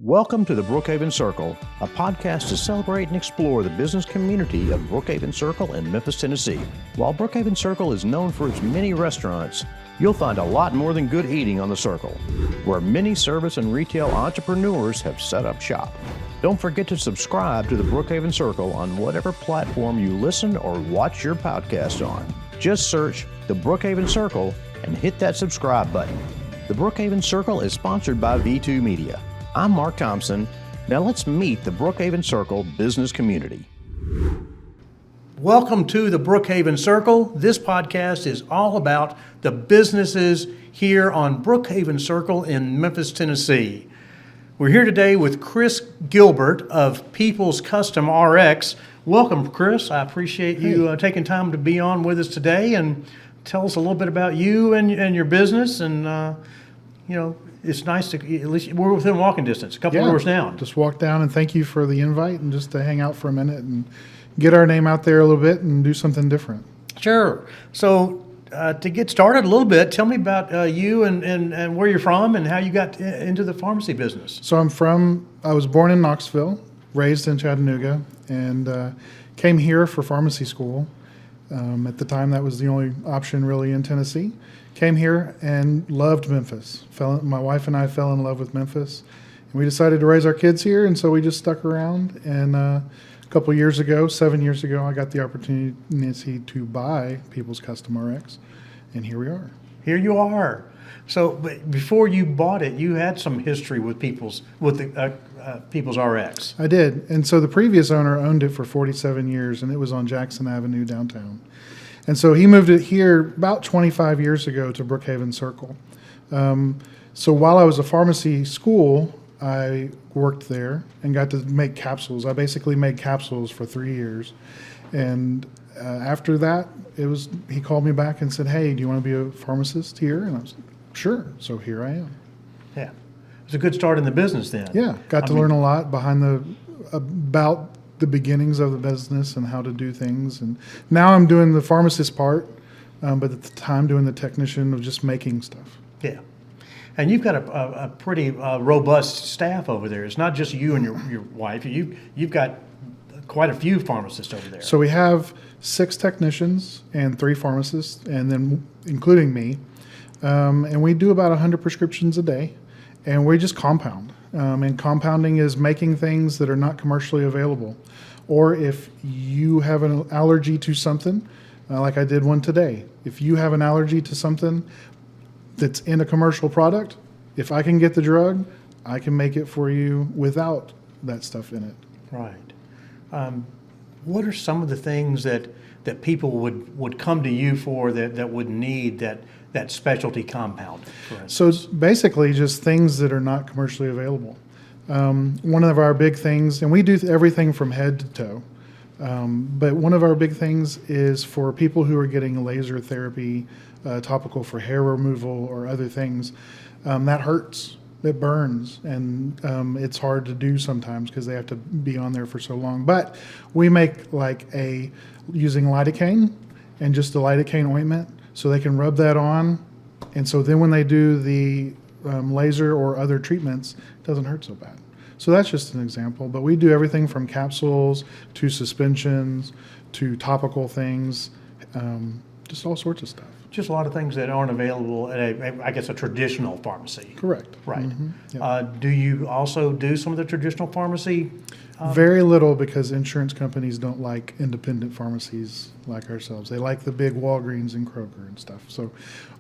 Welcome to the Brookhaven Circle, a podcast to celebrate and explore the business community of Brookhaven Circle in Memphis, Tennessee. While Brookhaven Circle is known for its many restaurants, you'll find a lot more than good eating on the Circle, where many service and retail entrepreneurs have set up shop. Don't forget to subscribe to the Brookhaven Circle on whatever platform you listen or watch your podcast on. Just search the Brookhaven Circle and hit that subscribe button. The Brookhaven Circle is sponsored by V2 Media. I'm Mark Thompson. Now let's meet the Brookhaven Circle business community. Welcome to the Brookhaven Circle. This podcast is all about the businesses here on Brookhaven Circle in Memphis, Tennessee. We're here today with Chris Gilbert of People's Custom RX. Welcome, Chris. I appreciate you taking time to be on with us today and tell us a little bit about you and your business. And, it's nice to, at least we're within walking distance, a couple of doors down. Just walk down, and thank you for the invite and just to hang out for a minute and get our name out there a little bit and do something different. Sure. So to get started a little bit, tell me about you and where you're from and how you got into the pharmacy business. So I was born in Knoxville, raised in Chattanooga, and came here for pharmacy school. At the time, that was the only option really in Tennessee. Came here and loved Memphis. My wife and I fell in love with Memphis. And we decided to raise our kids here, and so we just stuck around. And a couple years ago, 7 years ago, I got the opportunity to buy People's Custom RX, and here we are. Here you are. So before you bought it, you had some history with People's RX. I did. And so the previous owner owned it for 47 years, and it was on Jackson Avenue downtown. And so he moved it here about 25 years ago to Brookhaven Circle. So while I was a pharmacy school, I worked there and got to make capsules. I basically made capsules for 3 years. And after that, he called me back and said, "Hey, do you want to be a pharmacist here?" And I was like, "Sure." So here I am. Yeah. It was a good start in the business then. Yeah. Got to learn a lot about the beginnings of the business and how to do things. And now I'm doing the pharmacist part, but at the time doing the technician of just making stuff. Yeah. And you've got a pretty robust staff over there. It's not just you and your wife. You've got quite a few pharmacists over there. So we have 6 technicians and 3 pharmacists, and then including me. And we do about 100 prescriptions a day, and we just compound. And compounding is making things that are not commercially available. Or if you have an allergy to something, like I did one today, if you have an allergy to something that's in a commercial product, if I can get the drug, I can make it for you without that stuff in it. Right. What are some of the things that people would come to you for that would need that specialty compound, for instance? So it's basically just things that are not commercially available. One of our big things, and we do everything from head to toe, but one of our big things is for people who are getting laser therapy, topical for hair removal or other things, that hurts, it burns, and it's hard to do sometimes because they have to be on there for so long. But we make using lidocaine and just a lidocaine ointment, so they can rub that on, and so then when they do the laser or other treatments, it doesn't hurt so bad. So that's just an example, but we do everything from capsules to suspensions to topical things, just all sorts of stuff. Just a lot of things that aren't available at a traditional pharmacy. Correct. Right. Mm-hmm. Yep. Do you also do some of the traditional pharmacy? Very little, because insurance companies don't like independent pharmacies like ourselves. They like the big Walgreens and Kroger and stuff. So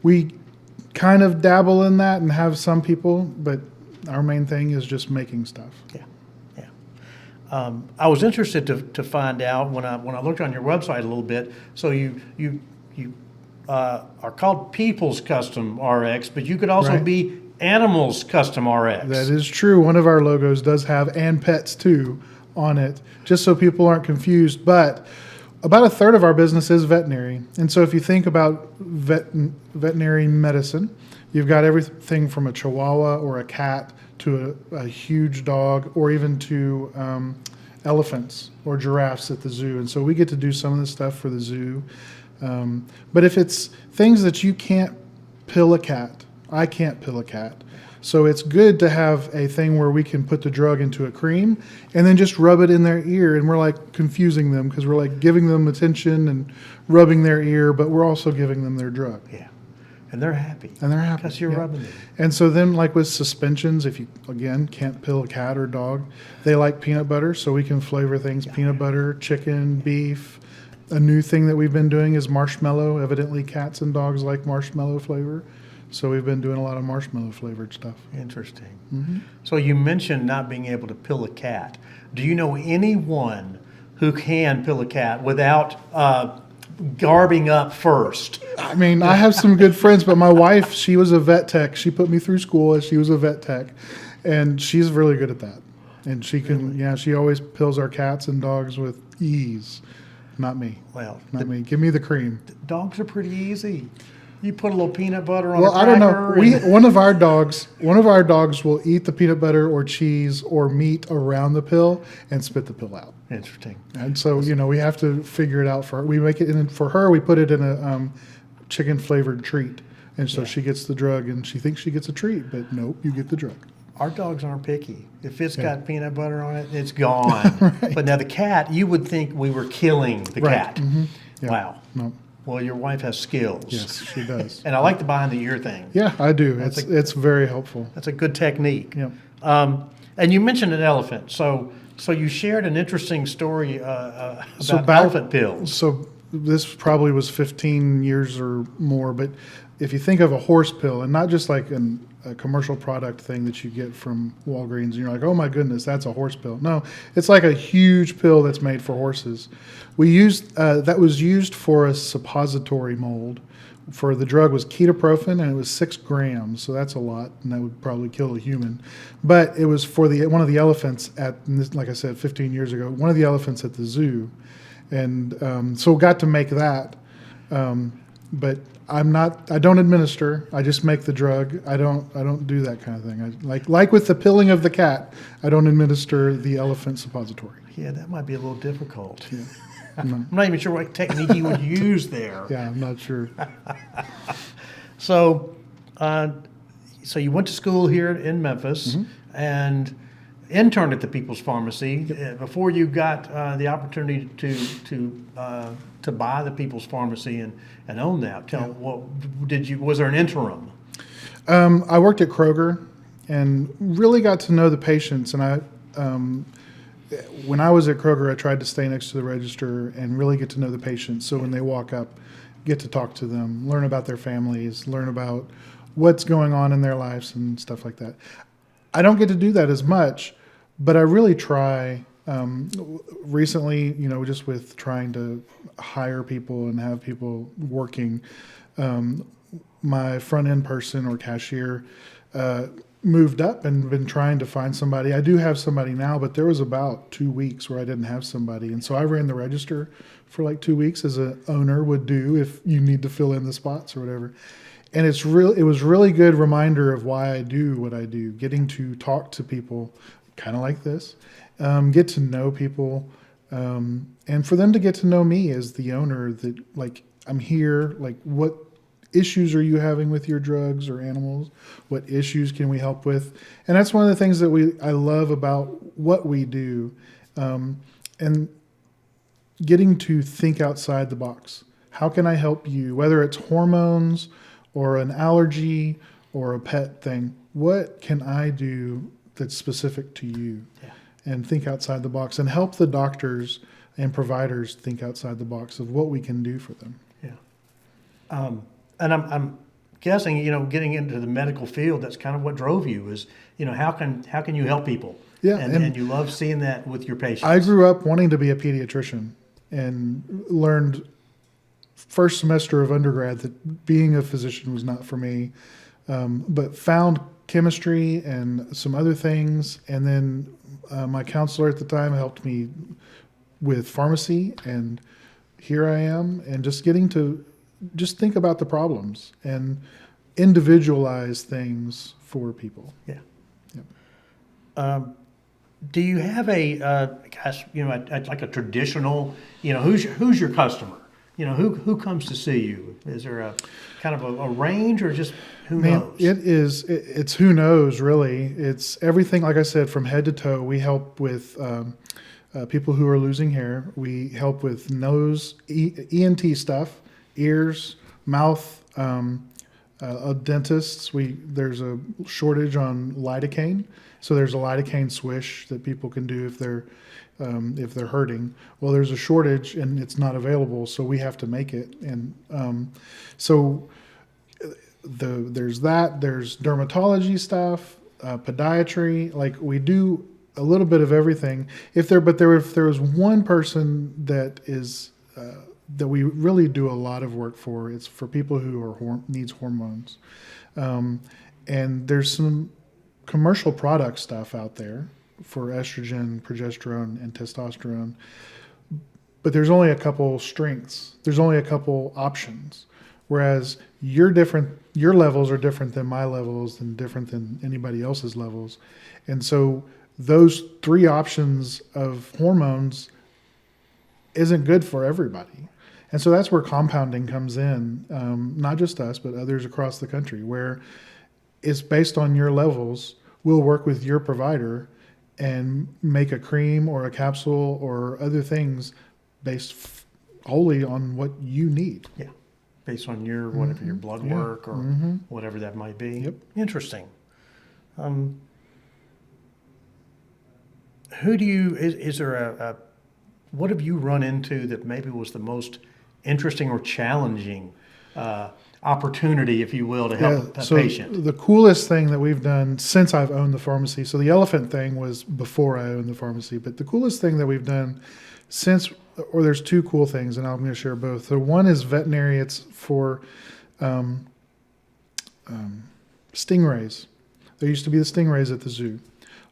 we kind of dabble in that and have some people, but our main thing is just making stuff. Yeah. I was interested to find out when I looked on your website a little bit. So you are called People's Custom RX, but you could also be Animals Custom RX. That is true. One of our logos does have "and pets too" on it, just so people aren't confused. But about a third of our business is veterinary. And so if you think about veterinary medicine, you've got everything from a Chihuahua or a cat to a huge dog, or even to elephants or giraffes at the zoo. And so we get to do some of the stuff for the zoo. But if it's things that you can't pill a cat, I can't pill a cat. So it's good to have a thing where we can put the drug into a cream and then just rub it in their ear. And we're like confusing them because we're like giving them attention and rubbing their ear, but we're also giving them their drug. Yeah. And they're happy. And they're happy. Because you're rubbing them. And so then, like with suspensions, if you, again, can't pill a cat or dog, they like peanut butter, so we can flavor things peanut butter, chicken, beef. A new thing that we've been doing is marshmallow. Evidently, cats and dogs like marshmallow flavor. So we've been doing a lot of marshmallow flavored stuff. Interesting. Mm-hmm. So you mentioned not being able to pill a cat. Do you know anyone who can pill a cat without garbing up first? I mean, I have some good friends, but my wife, she was a vet tech. She put me through school as she was a vet tech, and she's really good at that. And she can, she always pills our cats and dogs with ease. Not me. Well, Not me. Give me the cream. dogs are pretty easy. You put a little peanut butter on Well, a I cracker. don't know. One of our dogs will eat the peanut butter or cheese or meat around the pill and spit the pill out. Interesting. And so, we have to figure it out for her. We make it in for her. We put it in a chicken flavored treat, and so she gets the drug, and she thinks she gets a treat, but nope, you get the drug. Our dogs aren't picky. If it's got peanut butter on it, it's gone. Right. But now the cat, you would think we were killing the cat. Mm-hmm. Yeah. Wow. No. Well, your wife has skills. Yes, she does. And I like the behind the ear thing. Yeah, I do. It's very helpful. That's a good technique. Yeah. And you mentioned an elephant. So you shared an interesting story about back- elephant pills. So this probably was 15 years or more, but if you think of a horse pill, and not just like a commercial product thing that you get from Walgreens, and you're like, oh my goodness, that's a horse pill. No, it's like a huge pill that's made for horses. We used that was used for a suppository mold. For the drug was ketoprofen, and it was 6 grams, so that's a lot, and that would probably kill a human. But it was for one of the elephants like I said, 15 years ago, one of the elephants at the zoo, and so got to make that. But I don't administer. I just make the drug. I don't do that kind of thing. Like with the pilling of the cat, I don't administer the elephant suppository. Yeah, that might be a little difficult. Yeah. I'm not even sure what technique you would use there. Yeah, I'm not sure. So you went to school here in Memphis and interned at the People's Pharmacy before you got the opportunity to buy the People's Pharmacy and own that. Was there an interim? I worked at Kroger and really got to know the patients. And when I was at Kroger, I tried to stay next to the register and really get to know the patients. So when they walk up, get to talk to them, learn about their families, learn about what's going on in their lives and stuff like that. I don't get to do that as much, but I really try. Recently, just with trying to hire people and have people working, my front end person or cashier moved up and been trying to find somebody. I do have somebody now, but there was about 2 weeks where I didn't have somebody. And so I ran the register for like 2 weeks, as an owner would do if you need to fill in the spots or whatever. And it was really good reminder of why I do what I do, getting to talk to people kind of like this, get to know people, and for them to get to know me as the owner, that like, I'm here, like what issues are you having with your drugs or animals? What issues can we help with? And that's one of the things that I love about what we do, and getting to think outside the box. How can I help you? Whether it's hormones or an allergy or a pet thing, what can I do that's specific to you? Yeah. And think outside the box and help the doctors and providers think outside the box of what we can do for them. Yeah. And I'm guessing, getting into the medical field, that's kind of what drove you is, how can you help people? Yeah. And you love seeing that with your patients. I grew up wanting to be a pediatrician and learned first semester of undergrad that being a physician was not for me, but found chemistry and some other things. And then my counselor at the time helped me with pharmacy, and here I am, and just getting to just think about the problems and individualize things for people. Yeah. Yep. Do you have like a traditional, who's your customer? who comes to see you? Is there a kind of a range, or just who Man, knows? it's who knows, really. It's everything, like I said, from head to toe. We help with people who are losing hair. We help with nose, ENT stuff, ears, mouth, dentists. There's a shortage on lidocaine, so there's a lidocaine swish that people can do if they're hurting. Well, there's a shortage and it's not available, so we have to make it. And there's that. There's dermatology stuff, podiatry. Like, we do a little bit of everything. If there was one person that we really do a lot of work for, it's for people who needs hormones. And there's some commercial product stuff out there for estrogen, progesterone, and testosterone. But there's only a couple strengths. There's only a couple options. Whereas your levels are different than my levels and different than anybody else's levels. And so those three options of hormones isn't good for everybody. And so that's where compounding comes in, not just us, but others across the country, where it's based on your levels. We'll work with your provider and make a cream or a capsule or other things based wholly on what you need. Yeah, based on your whatever your blood work or whatever that might be. Yep. Interesting. Who do you is there a what have you run into that maybe was the most interesting or challenging opportunity, if you will, to help a patient? The coolest thing that we've done since I've owned the pharmacy, so the elephant thing was before I owned the pharmacy, but the coolest thing that we've done there's two cool things, and I'm going to share both. So one is veterinary. It's for stingrays. There used to be the stingrays at the zoo.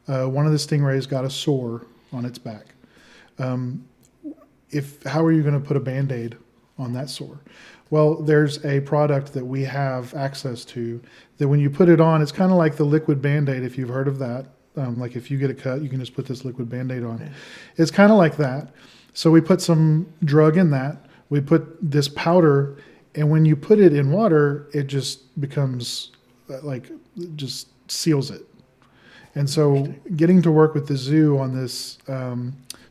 One of the stingrays got a sore on its back. How are you going to put a Band-Aid on that sore? Well, there's a product that we have access to that when you put it on, it's kind of like the liquid Band-Aid, if you've heard of that. Like if you get a cut, you can just put this liquid Band-Aid on. Okay. It's kind of like that. So we put some drug in that. We put this powder, and when you put it in water, it just becomes just seals it. And so getting to work with the zoo on this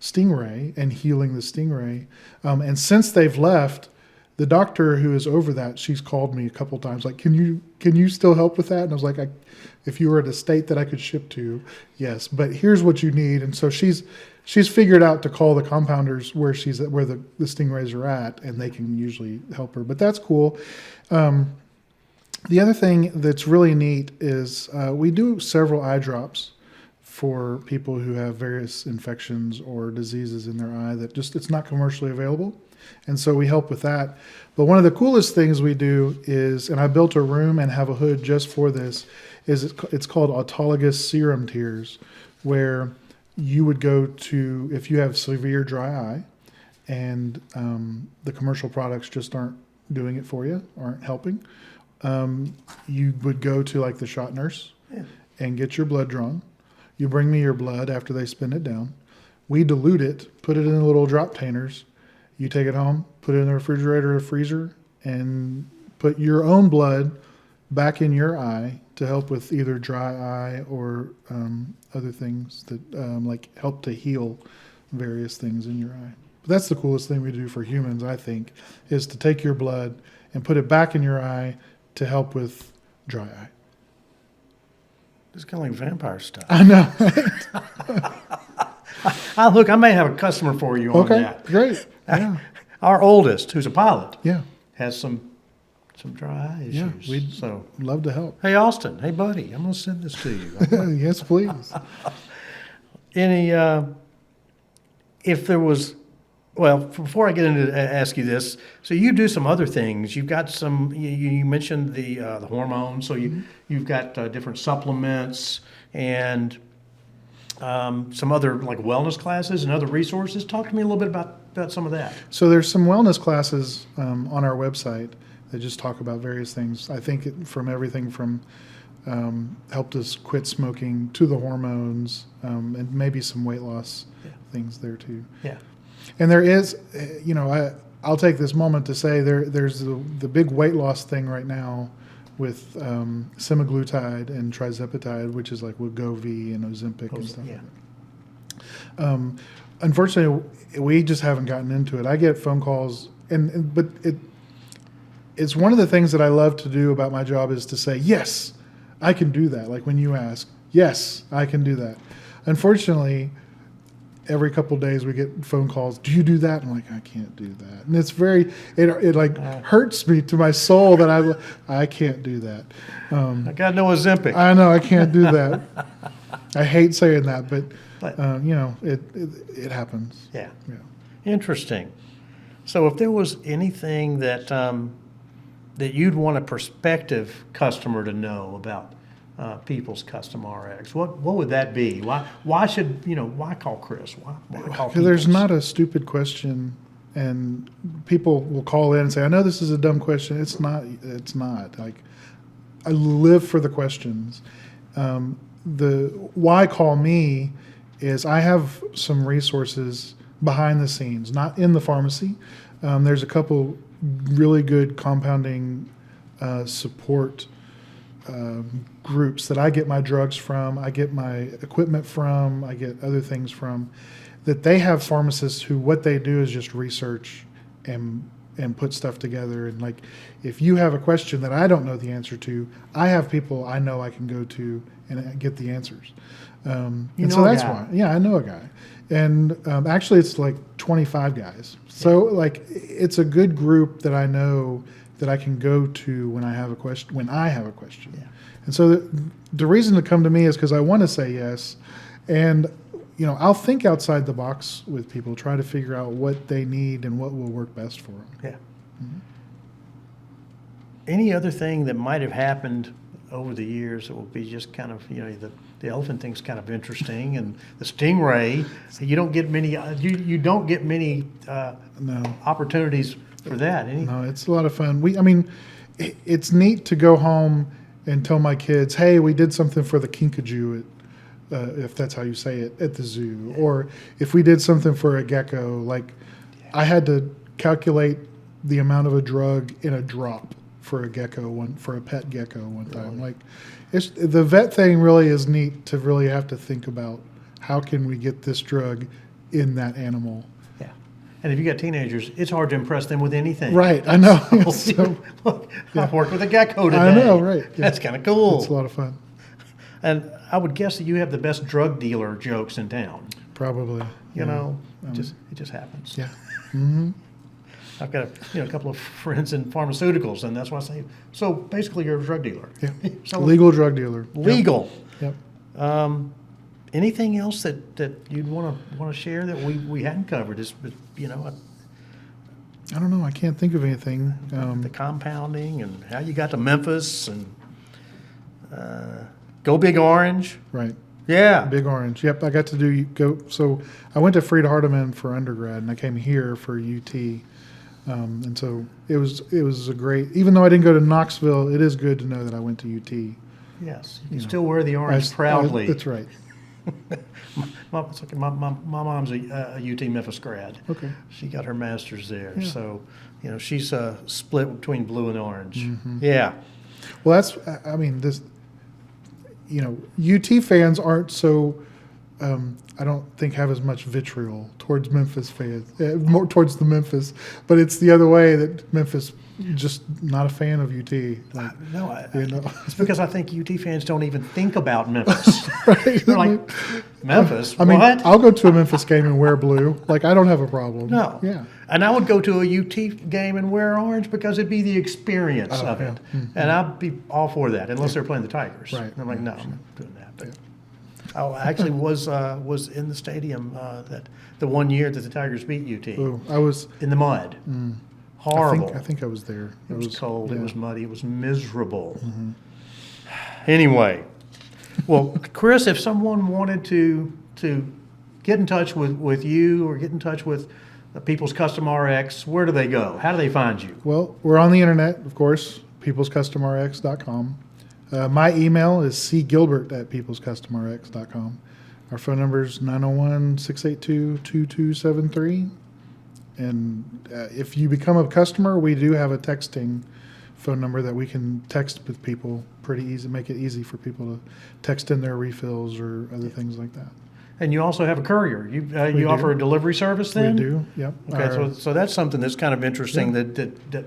stingray and healing the stingray. And since they've left, the doctor who is over that, she's called me a couple times, like, can you still help with that? And I was like, if you were at a state that I could ship to, yes, but here's what you need. And so she's figured out to call the compounders where the stingrays are at, and they can usually help her. But that's cool. The other thing that's really neat is we do several eye drops for people who have various infections or diseases in their eye that it's not commercially available. And so we help with that. But one of the coolest things we do is, and I built a room and have a hood just for this, is it's called autologous serum tears, where you would go to, if you have severe dry eye and the commercial products just aren't doing it for you, aren't helping, you would go to like the shot nurse and get your blood drawn. You bring me your blood after they spin it down. We dilute it, put it in little drop tainers. You take it home, put it in the refrigerator or freezer, and put your own blood back in your eye to help with either dry eye or other things that help to heal various things in your eye. But that's the coolest thing we do for humans, I think, is to take your blood and put it back in your eye to help with dry eye. It's kind of like vampire stuff. I know. Look, I may have a customer for you on that. Okay, great. Yeah. Our oldest, who's a pilot, yeah, has some dry eye issues. Yeah, we'd love to help. Hey, Austin. Hey, buddy. I'm going to send this to you. Yes, please. If there was, well, before I get into ask you this, so you do some other things. You've got some. You mentioned the hormones. So you've got different supplements and some other like wellness classes and other resources. Talk to me a little bit about some of that. So there's some wellness classes on our website that just talk about various things. I think from everything from helped us quit smoking to the hormones and maybe some weight loss things there too. Yeah. And there is, I'll take this moment to say there's the big weight loss thing right now with semaglutide and trizepatide, which is like Wegovy and Ozempic and stuff. Yeah. Unfortunately, we just haven't gotten into it. I get phone calls, but it's one of the things that I love to do about my job is to say, yes, I can do that. Like when you ask, yes, I can do that. Unfortunately, every couple of days we get phone calls. Do you do that? I'm like, I can't do that. And it's it like hurts me to my soul that I can't do that. I got no Ozempic. I know I can't do that. I hate saying that, but it happens. Yeah. Yeah. Interesting. So if there was anything that that you'd want a prospective customer to know about People's Custom RX, what would that be? Why should why call Chris? Why call Because there's People's? not a stupid question, and people will call in and say, "I know this is a dumb question." It's not. It's not. Like, I live for the questions. The why call me is I have some resources behind the scenes, not in the pharmacy. There's a couple really good compounding support groups that I get my drugs from, I get my equipment from, I get other things from, that they have pharmacists who what they do is just research and put stuff together. And like, if you have a question that I don't know the answer to, I have people I know I can go to and get the answers. And so that's why. Yeah, I know a guy. And actually it's like 25 guys. So like, it's a good group that I know that I can go to when I have a question. Yeah. And so the reason to come to me is because I want to say yes. And, I'll think outside the box with people, try to figure out what they need and what will work best for them. Yeah. Any other thing that might have happened over the years that will be just kind of, the elephant thing's kind of interesting, and the stingray, you don't get many, you don't get many No. opportunities for that. No, it's a lot of fun. It's neat to go home and tell my kids, hey, we did something for the kinkajou, if that's how you say it, at the zoo. Or if we did something for a gecko, like I had to calculate the amount of a drug in a drop for a pet gecko one time. Like, the vet thing really is neat to really have to think about how can we get this drug in that animal. Yeah. And if you got teenagers, it's hard to impress them with anything. Right, I know. Look, I've worked with a gecko today. I know, right. Yeah. That's kind of cool. It's a lot of fun. And I would guess that you have the best drug dealer jokes in town. Probably. It just happens. Yeah. Mm-hmm. I've got a couple of friends in pharmaceuticals, and that's why I say, so basically you're a drug dealer. Yeah. Selling- Legal drug dealer. Legal. Yep. Anything else that you'd want to share that we hadn't covered? I don't know. I can't think of anything. The compounding and how you got to Memphis and go Big Orange. Right. Yeah. Big Orange. Yep. I got to so I went to Fried Hardeman for undergrad, and I came here for UT. And so it was a great, even though I didn't go to Knoxville, it is good to know that I went to UT. Yes. You still wear the orange proudly. That's right. My mom's a UT Memphis grad. Okay. She got her master's there. Yeah. So, she's split between blue and orange. Mm-hmm. Yeah. Well, UT fans aren't so, I don't think have as much vitriol towards Memphis fans, more towards the Memphis, but it's the other way that Memphis just not a fan of UT. Like, It's because I think UT fans don't even think about Memphis. right? They're like, Memphis? I mean, what? I'll go to a Memphis game and wear blue. Like, I don't have a problem. No. Yeah. And I would go to a UT game and wear orange because it'd be the experience of it. Yeah. And I'd be all for that, unless they're playing the Tigers. Right. And I'm like, no, I'm not doing that. But I actually was in the stadium the one year that the Tigers beat UT. Ooh, I was. In the mud. Horrible. I think I was there. It was cold. Yeah. It was muddy. It was miserable. Anyway, well, Chris, if someone wanted to get in touch with you or get in touch with People's Custom RX, where do they go? How do they find you? Well, we're on the internet, of course, peoplescustomrx.com. My email is cgilbert@peoplescustomrx.com. Our phone number is 901-682-2273. if you become a customer, we do have a texting phone number that we can text with people pretty easy, make it easy for people to text in their refills or other things like that. And you also have a courier. You We offer do. a delivery service then? We do, yep. Okay, so that's something that's kind of interesting that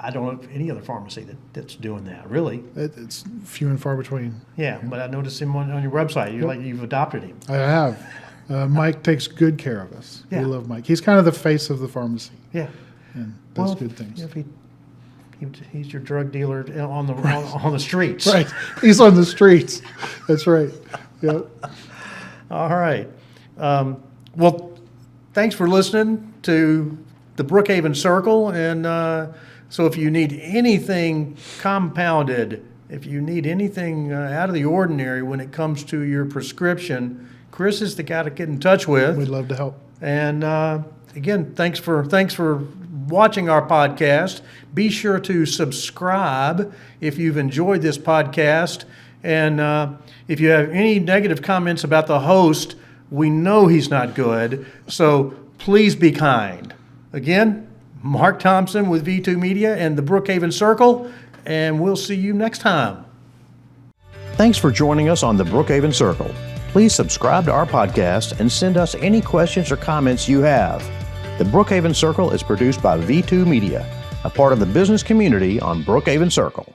I don't know of any other pharmacy that's doing that, really. It's few and far between. Yeah, but I noticed him on your website. You've adopted him. I have. Mike takes good care of us. Yeah. We love Mike. He's kind of the face of the pharmacy Yeah. and does good things. If he's your drug dealer on the streets. Right. He's on the streets. That's right. Yep. All right. Well, thanks for listening to the Brookhaven Circle. And so if you need anything compounded, if you need anything out of the ordinary when it comes to your prescription, Chris is the guy to get in touch with. We'd love to help. And again, thanks for watching our podcast. Be sure to subscribe if you've enjoyed this podcast. And if you have any negative comments about the host, we know he's not good. So please be kind. Again, Mark Thompson with V2 Media and the Brookhaven Circle. And we'll see you next time. Thanks for joining us on the Brookhaven Circle. Please subscribe to our podcast and send us any questions or comments you have. The Brookhaven Circle is produced by V2 Media, a part of the business community on Brookhaven Circle.